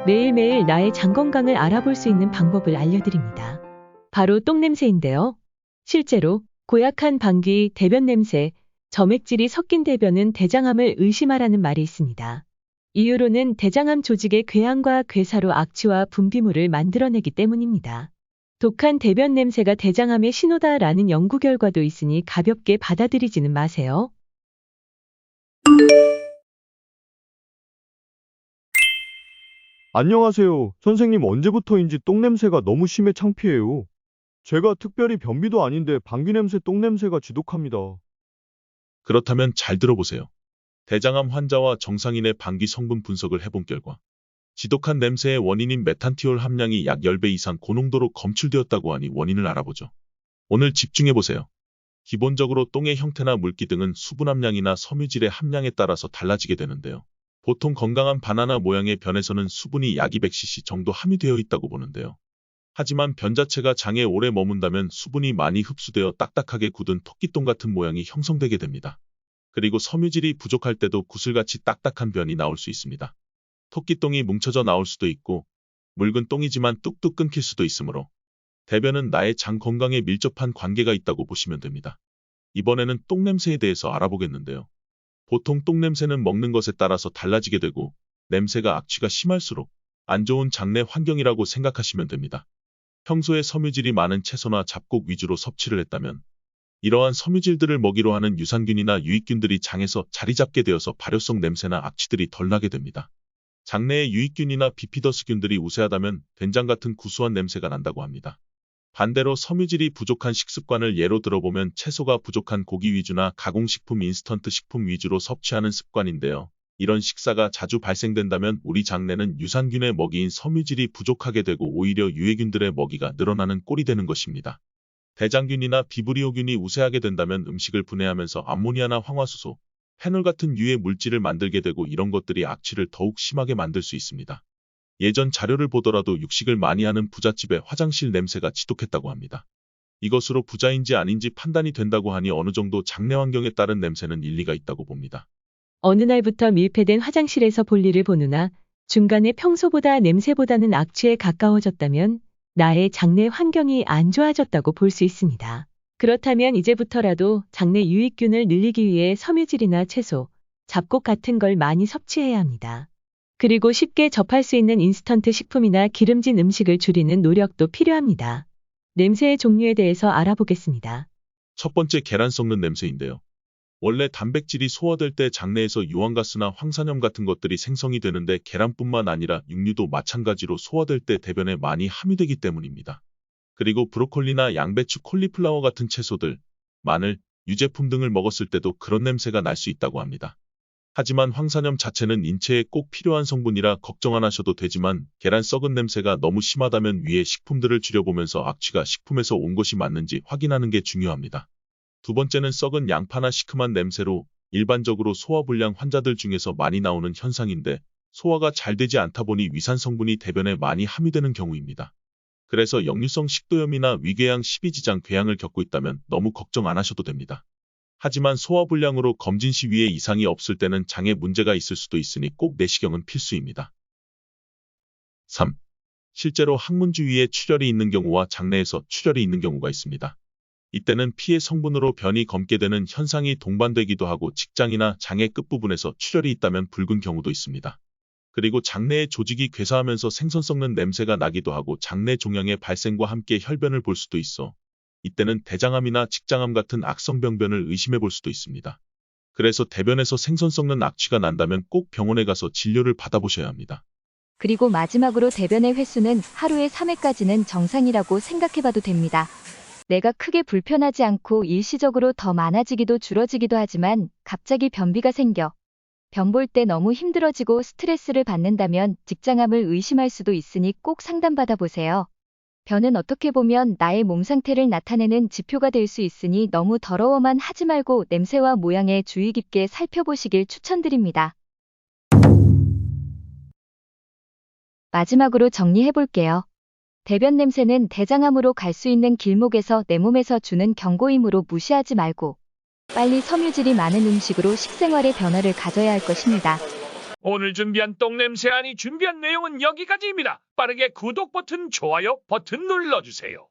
매일매일 나의 장 건강을 알아볼 수 있는 방법을 알려드립니다. 바로 똥냄새인데요. 실제로 고약한 방귀, 대변 냄새, 점액질이 섞인 대변은 대장암을 의심하라는 말이 있습니다. 이유로는 대장암 조직의 궤양과 괴사로 악취와 분비물을 만들어내기 때문입니다. 독한 대변 냄새가 대장암의 신호다라는 연구 결과도 있으니 가볍게 받아들이지는 마세요. 안녕하세요. 선생님, 언제부터인지 똥냄새가 너무 심해 창피해요. 제가 특별히 변비도 아닌데 방귀냄새, 똥냄새가 지독합니다. 그렇다면 잘 들어보세요. 대장암 환자와 정상인의 방귀 성분 분석을 해본 결과 지독한 냄새의 원인인 메탄티올 함량이 약 10배 이상 고농도로 검출되었다고 하니 원인을 알아보죠. 오늘 집중해보세요. 기본적으로 똥의 형태나 물기 등은 수분 함량이나 섬유질의 함량에 따라서 달라지게 되는데요. 보통 건강한 바나나 모양의 변에서는 수분이 약 200cc 정도 함유되어 있다고 보는데요. 하지만 변 자체가 장에 오래 머문다면 수분이 많이 흡수되어 딱딱하게 굳은 토끼똥 같은 모양이 형성되게 됩니다. 그리고 섬유질이 부족할 때도 구슬같이 딱딱한 변이 나올 수 있습니다. 토끼똥이 뭉쳐져 나올 수도 있고 묽은 똥이지만 뚝뚝 끊길 수도 있으므로 대변은 나의 장 건강에 밀접한 관계가 있다고 보시면 됩니다. 이번에는 똥냄새에 대해서 알아보겠는데요. 보통 똥냄새는 먹는 것에 따라서 달라지게 되고 냄새가 악취가 심할수록 안 좋은 장내 환경이라고 생각하시면 됩니다. 평소에 섬유질이 많은 채소나 잡곡 위주로 섭취를 했다면 이러한 섬유질들을 먹이로 하는 유산균이나 유익균들이 장에서 자리 잡게 되어서 발효성 냄새나 악취들이 덜 나게 됩니다. 장내에 유익균이나 비피더스균들이 우세하다면 된장 같은 구수한 냄새가 난다고 합니다. 반대로 섬유질이 부족한 식습관을 예로 들어보면 채소가 부족한 고기 위주나 가공식품, 인스턴트 식품 위주로 섭취하는 습관인데요. 이런 식사가 자주 발생된다면 우리 장내는 유산균의 먹이인 섬유질이 부족하게 되고 오히려 유해균들의 먹이가 늘어나는 꼴이 되는 것입니다. 대장균이나 비브리오균이 우세하게 된다면 음식을 분해하면서 암모니아나 황화수소, 페놀 같은 유해 물질을 만들게 되고 이런 것들이 악취를 더욱 심하게 만들 수 있습니다. 예전 자료를 보더라도 육식을 많이 하는 부잣집의 화장실 냄새가 지독했다고 합니다. 이것으로 부자인지 아닌지 판단이 된다고 하니 어느 정도 장내 환경에 따른 냄새는 일리가 있다고 봅니다. 어느 날부터 밀폐된 화장실에서 볼일을 보느나 중간에 평소보다 냄새보다는 악취에 가까워졌다면 나의 장내 환경이 안 좋아졌다고 볼 수 있습니다. 그렇다면 이제부터라도 장내 유익균을 늘리기 위해 섬유질이나 채소, 잡곡 같은 걸 많이 섭취해야 합니다. 그리고 쉽게 접할 수 있는 인스턴트 식품이나 기름진 음식을 줄이는 노력도 필요합니다. 냄새의 종류에 대해서 알아보겠습니다. 첫 번째, 계란 썩는 냄새인데요. 원래 단백질이 소화될 때 장내에서 유황가스나 황산염 같은 것들이 생성이 되는데 계란뿐만 아니라 육류도 마찬가지로 소화될 때 대변에 많이 함유되기 때문입니다. 그리고 브로콜리나 양배추, 콜리플라워 같은 채소들, 마늘, 유제품 등을 먹었을 때도 그런 냄새가 날 수 있다고 합니다. 하지만 황산염 자체는 인체에 꼭 필요한 성분이라 걱정 안 하셔도 되지만 계란 썩은 냄새가 너무 심하다면 위에 식품들을 줄여보면서 악취가 식품에서 온 것이 맞는지 확인하는 게 중요합니다. 두 번째는 썩은 양파나 시큼한 냄새로 일반적으로 소화불량 환자들 중에서 많이 나오는 현상인데 소화가 잘 되지 않다 보니 위산 성분이 대변에 많이 함유되는 경우입니다. 그래서 역류성 식도염이나 위궤양, 십이지장, 궤양을 겪고 있다면 너무 걱정 안 하셔도 됩니다. 하지만 소화불량으로 검진 시 위에 이상이 없을 때는 장에 문제가 있을 수도 있으니 꼭 내시경은 필수입니다. 3. 실제로 항문 주위에 출혈이 있는 경우와 장내에서 출혈이 있는 경우가 있습니다. 이때는 피의 성분으로 변이 검게 되는 현상이 동반되기도 하고 직장이나 장의 끝부분에서 출혈이 있다면 붉은 경우도 있습니다. 그리고 장내의 조직이 괴사하면서 생선 썩는 냄새가 나기도 하고 장내 종양의 발생과 함께 혈변을 볼 수도 있어 이때는 대장암이나 직장암 같은 악성병변을 의심해 볼 수도 있습니다. 그래서 대변에서 생선 썩는 악취가 난다면 꼭 병원에 가서 진료를 받아보셔야 합니다. 그리고 마지막으로 대변의 횟수는 하루에 3회까지는 정상이라고 생각해봐도 됩니다. 내가 크게 불편하지 않고 일시적으로 더 많아지기도 줄어지기도 하지만 갑자기 변비가 생겨 변 볼 때 너무 힘들어지고 스트레스를 받는다면 직장암을 의심할 수도 있으니 꼭 상담받아 보세요. 변은 어떻게 보면 나의 몸 상태를 나타내는 지표가 될 수 있으니 너무 더러워만 하지 말고 냄새와 모양에 주의 깊게 살펴보시길 추천드립니다. 마지막으로 정리해볼게요. 대변 냄새는 대장암으로 갈 수 있는 길목에서 내 몸에서 주는 경고이므로 무시하지 말고 빨리 섬유질이 많은 음식으로 식생활의 변화를 가져야 할 것입니다. 오늘 준비한 똥냄새 아니 준비한 내용은 여기까지입니다. 빠르게 구독 버튼, 좋아요 버튼 눌러주세요.